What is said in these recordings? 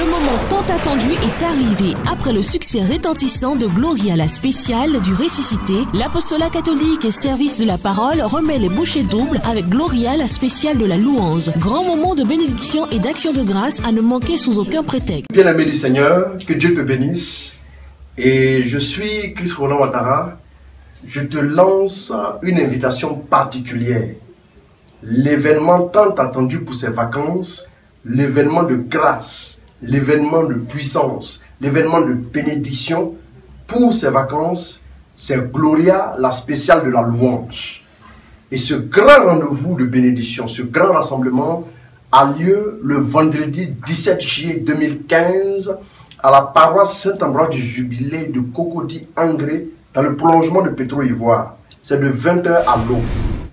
Le moment tant attendu est arrivé. Après le succès retentissant de Gloria la spéciale du ressuscité, l'apostolat catholique et service de la parole remet les bouchées doubles avec Gloria la spéciale de la louange. Grand moment de bénédiction et d'action de grâce à ne manquer sous aucun prétexte. Bien-aimé du Seigneur, que Dieu te bénisse. Et je suis Chris Roland Ouattara. Je te lance une invitation particulière. L'événement tant attendu pour ces vacances, l'événement de grâce, l'événement de puissance, l'événement de bénédiction pour ces vacances, c'est Gloria, la spéciale de la louange. Et ce grand rendez-vous de bénédiction, ce grand rassemblement a lieu le vendredi 17 juillet 2015 à la paroisse Saint-Ambroise du Jubilé de Cocody-Angré dans le prolongement de Pétro-Ivoire. C'est de 20 h à l'aube.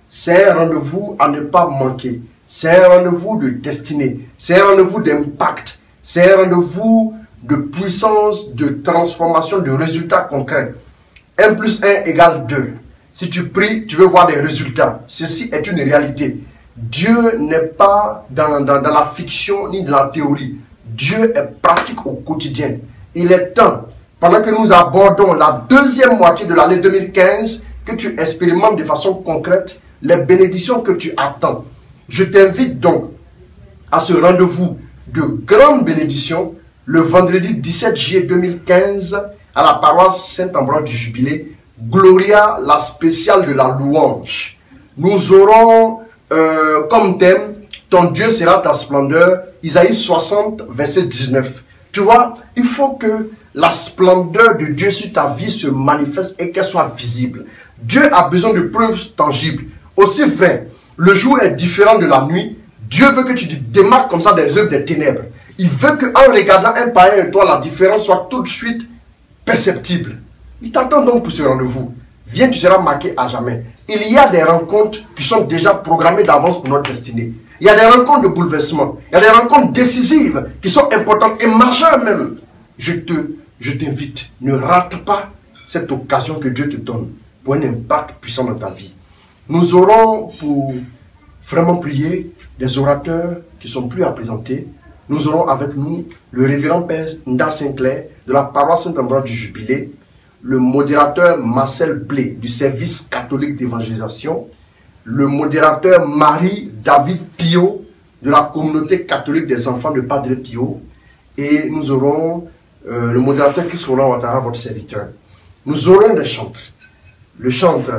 C'est un rendez-vous à ne pas manquer. C'est un rendez-vous de destinée. C'est un rendez-vous d'impact. C'est un rendez-vous de puissance, de transformation, de résultats concrets. 1 + 1 = 2. Si tu pries, tu veux voir des résultats. Ceci est une réalité. Dieu n'est pas dans la fiction ni dans la théorie. Dieu est pratique au quotidien. Il est temps, pendant que nous abordons la deuxième moitié de l'année 2015, que tu expérimentes de façon concrète les bénédictions que tu attends. Je t'invite donc à ce rendez-vous de grande bénédiction le vendredi 17 juillet 2015 à la paroisse Saint-Ambroise du Jubilé, Gloria, la spéciale de la louange. Nous aurons comme thème « Ton Dieu sera ta splendeur », Isaïe 60, verset 19. Tu vois, il faut que la splendeur de Dieu sur ta vie se manifeste et qu'elle soit visible. Dieu a besoin de preuves tangibles. Aussi vrai, le jour est différent de la nuit. Dieu veut que tu te démarques comme ça des œuvres des ténèbres. Il veut qu'en regardant un païen et toi, la différence soit tout de suite perceptible. Il t'attend donc pour ce rendez-vous. Viens, tu seras marqué à jamais. Il y a des rencontres qui sont déjà programmées d'avance pour notre destinée. Il y a des rencontres de bouleversement. Il y a des rencontres décisives qui sont importantes et majeures même. Je t'invite, ne rate pas cette occasion que Dieu te donne pour un impact puissant dans ta vie. Nous aurons pour vraiment prier des orateurs qui ne sont plus à présenter. Nous aurons avec nous le révérend Père Nda Sinclair de la paroisse Saint-Ambroise du Jubilé, le modérateur Marcel Blé du service catholique d'évangélisation, le modérateur Marie-David Pio de la communauté catholique des enfants de Padre Pio, et nous aurons le modérateur Chris Roland Ouattara, votre serviteur. Nous aurons des chantres. Le chantre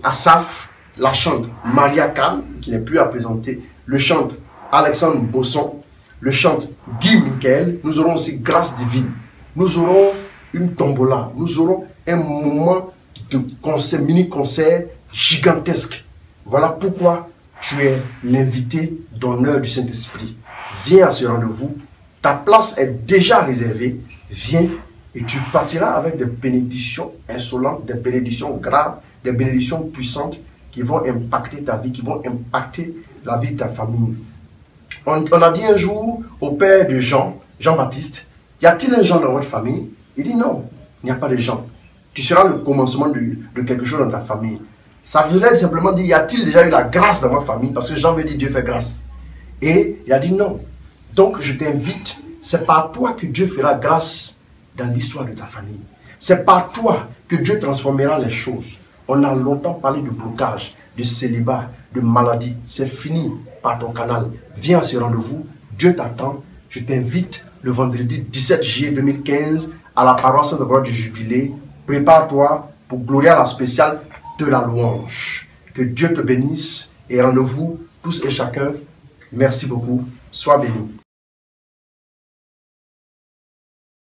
Asaf, la chante Maria Khan, qui n'est plus à présenter, le chantre Alexandre Bosson, le chantre Guy Michael. Nous aurons aussi Grâce Divine. Nous aurons une tombola. Nous aurons un moment de concert, mini-concert gigantesque. Voilà pourquoi tu es l'invité d'honneur du Saint-Esprit. Viens à ce rendez-vous. Ta place est déjà réservée. Viens et tu partiras avec des bénédictions insolentes, des bénédictions graves, des bénédictions puissantes qui vont impacter ta vie, qui vont impacter la vie de ta famille. On a dit un jour au père de Jean-Baptiste, y a-t-il un Jean dans votre famille? Il dit non, il n'y a pas de Jean. Tu seras le commencement de quelque chose dans ta famille. Ça voulait simplement dire, y a-t-il déjà eu la grâce dans votre famille? Parce que Jean veut dire Dieu fait grâce. Et il a dit non. Donc je t'invite, c'est par toi que Dieu fera grâce dans l'histoire de ta famille. C'est par toi que Dieu transformera les choses. On a longtemps parlé de blocage, de célibat, de maladie. C'est fini par ton canal. Viens à ce rendez-vous. Dieu t'attend. Je t'invite le vendredi 17 juillet 2015 à la paroisse Saint-Ambroise du Jubilé. Prépare-toi pour Gloria la spéciale de la louange. Que Dieu te bénisse et rendez-vous tous et chacun. Merci beaucoup. Sois béni.